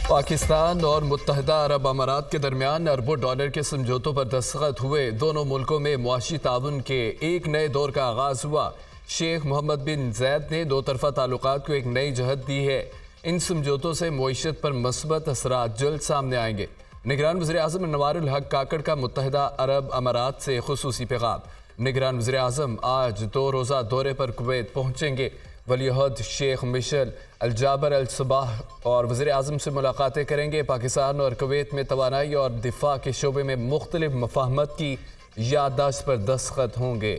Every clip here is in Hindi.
पाकिस्तान और मुत्तहदा अरब अमारात के दरमियान अरबों डॉलर के समझौतों पर दस्तखत हुए। दोनों मुल्कों में मुआशी ताउन के एक नए दौर का आगाज हुआ। शेख मोहम्मद बिन जैद ने दो तरफा ताल्लुकात को एक नई जहत दी है। इन समझौतों से मईशत पर मस्बत असरात जल्द सामने आएंगे। निगरान वज़ीर आज़म अनवारुल हक काकड़ का मुत्तहदा अरब अमारात से खुसूसी पैगाम। निगरान वज़ीर आज़म आज 2 रोज़ा दौरे पर कुवैत पहुँचेंगे। वलीअहद शेख मिशेल अल जाबर अल सबाह और वज़ीर आज़म से मुलाकातें करेंगे। पाकिस्तान और कुवैत में तवानाई और दिफा के शोबे में मुख्तलिफ मफाहमत की याददाश्त पर दस्तखत होंगे।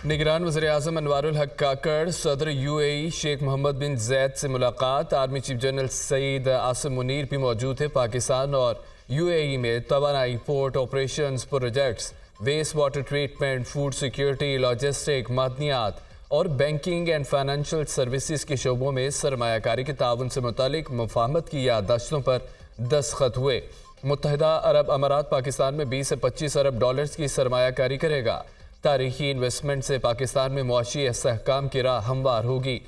निगरान वज़ीर आज़म अनवारुल हक काकड़ सदर UAE शेख मोहम्मद बिन जैद से मुलाकात। Army chief general Syed Asim Munir भी मौजूद है। पाकिस्तान और UAE में तवानाई, port operations projects, waste water treatment, food security, logistic, मादनियात और बैंकिंग एंड फाइनेंशियल सर्विसेज के शोबों में सरमायाकारी के ताउन से मुतालिक मुफाहमत की याददाश्तों पर दस्तखत हुए। मुत्तहदा अरब अमारात पाकिस्तान में 20 से 25 अरब डॉलर्स की सरमायाकारी करेगा। तारीखी इन्वेस्टमेंट से पाकिस्तान में मुआशी इस्तेहकाम की राह हमवार होगी।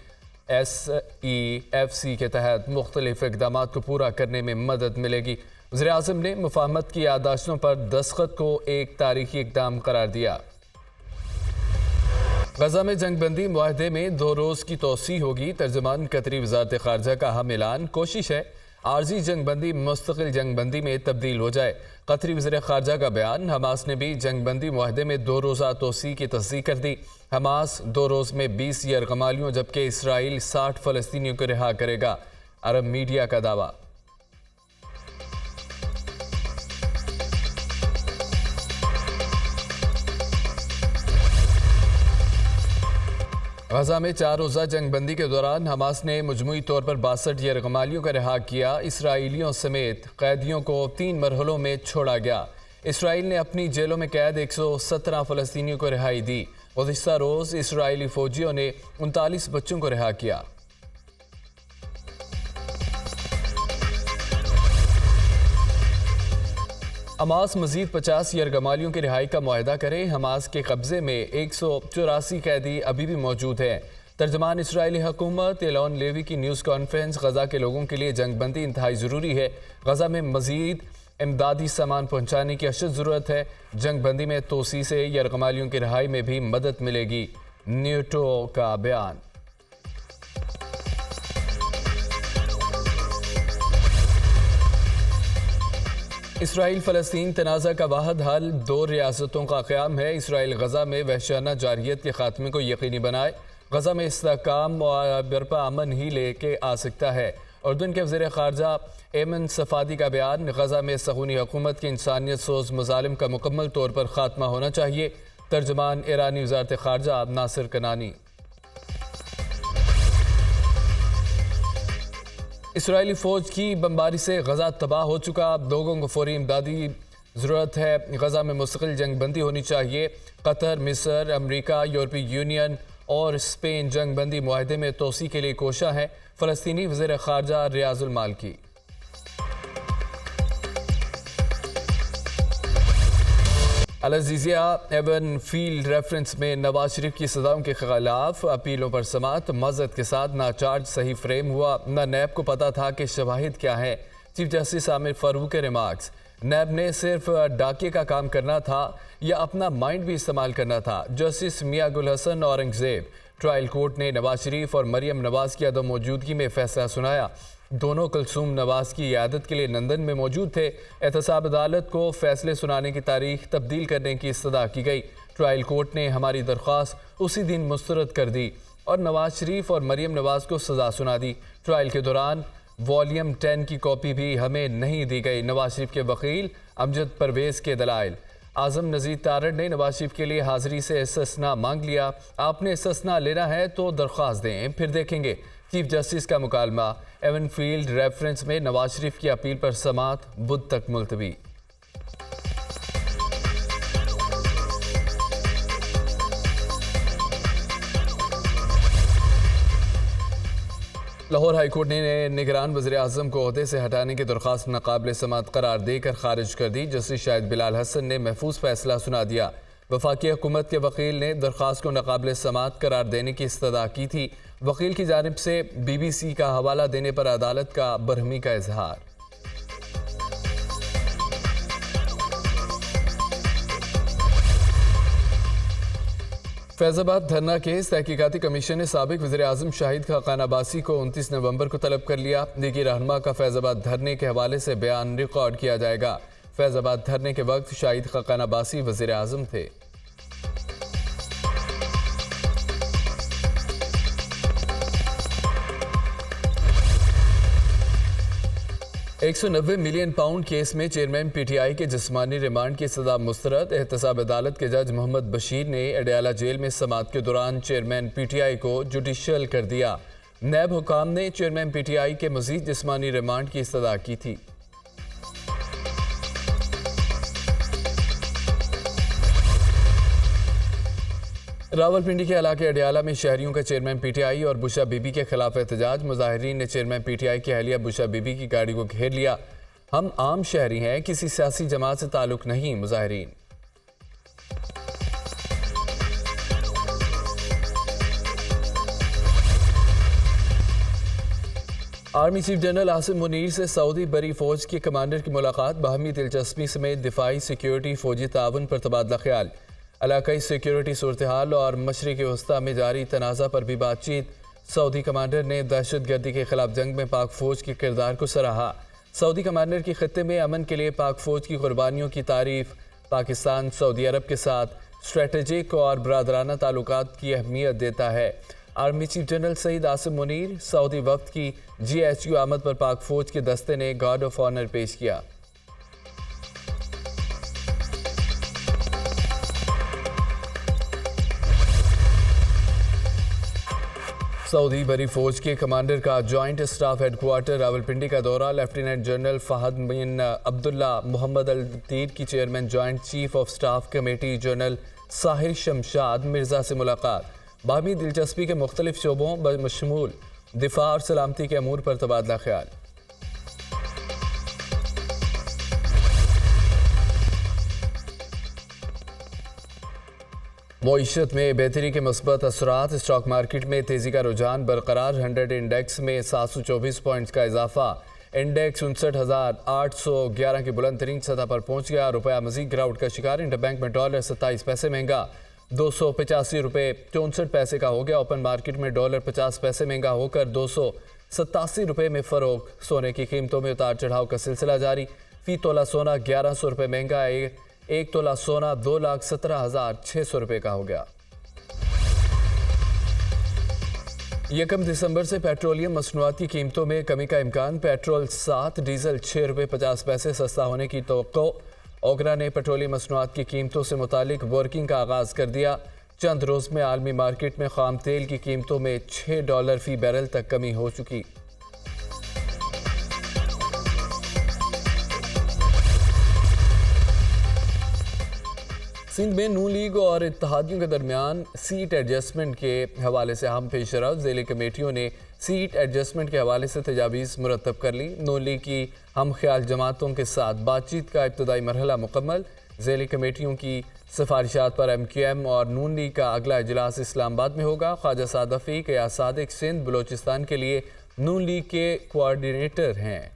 SEFC के तहत मुख्तलिफ इक़दामात को पूरा करने में मदद मिलेगी। वज़ीर आज़म ने मुफाहमत की याददाश्तों पर दस्तखत को एक तारीखी इक़दाम करार दिया। गजा में जंगबंदी मुआहदे में 2 रोज़ की तोसी होगी। तर्जुमान कतरी वज़ारत ख़ारजा का अहम ऐलान। कोशिश है आर्जी जंगबंदी मुस्तकिल जंगबंदी में तब्दील हो जाए। कतरी वज़ीर ख़ारजा का बयान। हमास ने भी जंगबंदी मुआहदे में 2 रोज़ा तोसी की तस्दीक कर दी। हमास 2 रोज़ में 20 यरगमालियों जबकि इसराइल 60 फ़लस्तीनियों को रिहा करेगा। अरब मीडिया का दावा। गजा में 4 रोज़ा जंगबंदी के दौरान हमास ने मजमूई तौर पर 62 यरगमालियों का रिहा किया। इसराइलियों समेत कैदियों को 3 मरहलों में छोड़ा गया। इसराइल ने अपनी जेलों में कैद 117 फ़लस्तीनियों को रिहाई दी। गुज़िश्ता रोज़ इसराइली फ़ौजियों ने 39 बच्चों को रिहा किया। हमास मजीद 50 यरगमालियों की रिहाई का मुआहदा करे। हमास के कब्जे में 184 कैदी अभी भी मौजूद हैं। तर्जमान इसराइली हुकूमत एलोन लेवी की न्यूज़ कॉन्फ्रेंस। गजा के लोगों के लिए जंगबंदी इंतहाई ज़रूरी है। गजा में मजीद इमदादी सामान पहुँचाने की अशद ज़रूरत है। जंगबंदी में तोसी से यरगमालियों की रिहाई में भी मदद मिलेगी। न्यूटो का बयान। इसराइल फ़लस्तीन तनाज़ा का वाहिद हल 2 रियासतों का क़याम है। इसराइल गजा में वहशाना जारहियत के खात्मे को यकीनी बनाए। गजा में इस्तेहकाम और बरपा अमन ही लेके आ सकता है। उर्दन के वज़ीर ख़ारजा एमन सफ़ादी का बयान। गजा में सगूनी हुकूमत के इंसानियत सोज मज़ालिम का मुकम्मल तौर पर ख़ात्मा होना चाहिए। तर्जमान ईरानी वज़ारत ख़ारजा नासिर कनानी। इसराइली फ़ौज की बमबारी से गजा तबाह हो चुका। लोगों को फौरी इमदादी ज़रूरत है। गजा में मुस्तकिल जंगबंदी होनी चाहिए। कतर, मिस्र, अमरीका, यूरोपीय यूनियन और स्पेन जंगबंदी मुआहदे में तोसी के लिए कोशा है। फ़लस्तीनी वज़ीर ख़ारजा रियाजुल मालकी। अल अज़ीज़िया एवन फील्ड रेफरेंस में नवाज शरीफ की सज़ाओं के खिलाफ अपीलों पर समाअत। मज़द के साथ ना चार्ज सही फ्रेम हुआ, न नैब को पता था कि शवाहिद क्या है। चीफ जस्टिस आमिर फारूक के रिमार्क्स। नैब ने सिर्फ डाके का काम करना था या अपना माइंड भी इस्तेमाल करना था। जस्टिस मियां गुल हसन औरंगजेब। ट्रायल कोर्ट ने नवाज शरीफ और मरियम नवाज की अदम मौजूदगी में फैसला सुनाया। दोनों कुलसूम नवाज की इयादत के लिए लंदन में मौजूद थे। एहतसाब अदालत को फैसले सुनाने की तारीख तब्दील करने की इस्तदा की गई। ट्रायल कोर्ट ने हमारी दरख्वास्त उसी दिन मुस्तरद कर दी और नवाज शरीफ और मरियम नवाज को सज़ा सुना दी। ट्रायल के दौरान वॉल्यूम 10 की कॉपी भी हमें नहीं दी गई। नवाज शरीफ के वकील अमजद परवेज़ के दलाइल। आज़म नज़ीर तारड़ ने नवाज शरीफ के लिए हाज़िरी से इस्तिस्ना मांग लिया। आपने इस्तिस्ना लेना है तो दरख्वास्त दें, फिर देखेंगे। चीफ जस्टिस का मुकालमा। एवन फील्ड रेफरेंस में नवाज शरीफ की अपील पर समाअत बुध तक मुलतवी। लाहौर हाईकोर्ट ने निगरान वज़ीर आज़म को ओहदे से हटाने की दरख्वास्त नाकाबिल समाअत करार देकर खारिज कर दी। जस्टिस शाहिद बिलाल हसन ने महफूज फैसला सुना दिया। वफाकी हुकूमत के वकील ने दरख्वास्त को नाकाबिल समाअत करार देने की इस्तदा की थी। वकील की जानिब से BBC का हवाला देने पर अदालत का बरहमी का इजहार। फैजाबाद धरना केस तहकीकाती कमीशन ने साबिक वज़ीर-ए-आज़म शाहिद खाकान अब्बासी को 29 नवंबर को तलब कर लिया। लीगी रहनुमा का फैजाबाद धरने के हवाले से बयान रिकॉर्ड किया जाएगा। फैजाबाद धरने के वक्त शाहिद खाकान अब्बासी वज़ीर-ए-आज़म थे। 190 मिलियन पाउंड केस में चेयरमैन PTI के जिस्मानी रिमांड की सजा मुस्तरद। एहतसाब अदालत के जज मोहम्मद बशीर ने अडयाला जेल में समाअत के दौरान चेयरमैन PTI को जुडिशल कर दिया। नैब हुकाम ने चेयरमैन PTI के मजीद जिस्मानी रिमांड की इस्तदा की थी। रावलपिंडी के इलाके अडयाला में शहरियों का चेयरमैन PTI और बुशा बीबी के खिलाफ एहतजाज। मुजाहिरीन ने चेयरमैन PTI की अहलिया बुशा बीबी की गाड़ी को घेर लिया। हम आम शहरी हैं, किसी सियासी जमात से ताल्लुक नहीं। मुजाहिरीन army chief general Asim Munir से सऊदी बरी फौज के कमांडर की मुलाकात। बाहमी दिलचस्पी समेत दिफाई, सिक्योरिटी, फौजी ताउन पर तबादला ख्याल। इलाकाई सिक्योरिटी सूरत हाल और मशरिक़ वस्ता में जारी तनाज़ा पर भी बातचीत। सऊदी कमांडर ने दहशत गर्दी के खिलाफ जंग में पाक फौज के किरदार को सराहा। सऊदी कमांडर की खत्ते में अमन के लिए पाक फौज की कुर्बानियों की तारीफ। पाकिस्तान सऊदी अरब के साथ स्ट्रेटेजिक और बरादराना ताल्लुकात की अहमियत देता है। Army chief general Syed Asim Munir Saudi वफ्द की GHQ आमद पर पाक फौज के दस्ते ने गार्ड ऑफ ऑनर पेश किया। सऊदी बरी फौज के कमांडर का जॉइंट स्टाफ हेडक्वार्टर रावलपिंडी का दौरा। लेफ्टिनेंट जनरल फहद बिन अब्दुल्ला मोहम्मद अल तीर की chairman joint chief of staff committee general Sahir Shamshad Mirza से मुलाकात। बाहमी दिलचस्पी के मुख्तलिफ शोबों बशमूल दिफा और सलामती के अमूर पर तबादला ख्याल। मईशत में बेहतरी के मुस्बत असरात। स्टॉक मार्केट में तेजी का रुझान बरकरार। 100 इंडेक्स में 724 पॉइंट्स का इजाफा। इंडेक्स 59,811 की बुलंद तरीन सतह पर पहुंच गया। रुपया मजीद गिरावट का शिकार। इंटरबैंक में डॉलर 27 पैसे महंगा 285 रुपये 64 पैसे का हो गया। ओपन मार्केट में डॉलर 50 पैसे महंगा होकर 287 रुपये में फरोख। सोने की कीमतों में उतार चढ़ाव का सिलसिला जारी। फी तोला सोना 1100 रुपये महंगा। एक तोला सोना 2,17,600 रुपये का हो गया। 1 दिसंबर से पेट्रोलियम मसनूआत की कीमतों में कमी का इम्कान। पेट्रोल 7, डीजल 6 रुपये 50 पैसे सस्ता होने की तवक्को। ओगरा ने पेट्रोलियम मसनूआत की कीमतों से मुतालिक वर्किंग का आगाज़ कर दिया। चंद रोज़ में आलमी मार्केट में खाम तेल की कीमतों में $6 फी बैरल तक कमी हो चुकी। सिंध में नून लीग और इत्तेहादियों के दरमियान सीट एडजस्टमेंट के हवाले से अहम पेशरफ। ज़ेली कमेटियों ने सीट एडजस्टमेंट के हवाले से तजावीज़ मुरतब कर ली। नून लीग की हम ख्याल जमातों के साथ बातचीत का इब्तदाई मरहला मुकम्मल। ज़ेली कमेटियों की सिफारिशात पर MQM और नून लीग का अगला इजलास इस्लामाबाद में होगा। ख्वाजा साद रफ़ीक या सादिक सिंध बलोचिस्तान के लिए नून लीग के कोऑर्डिनेटर हैं।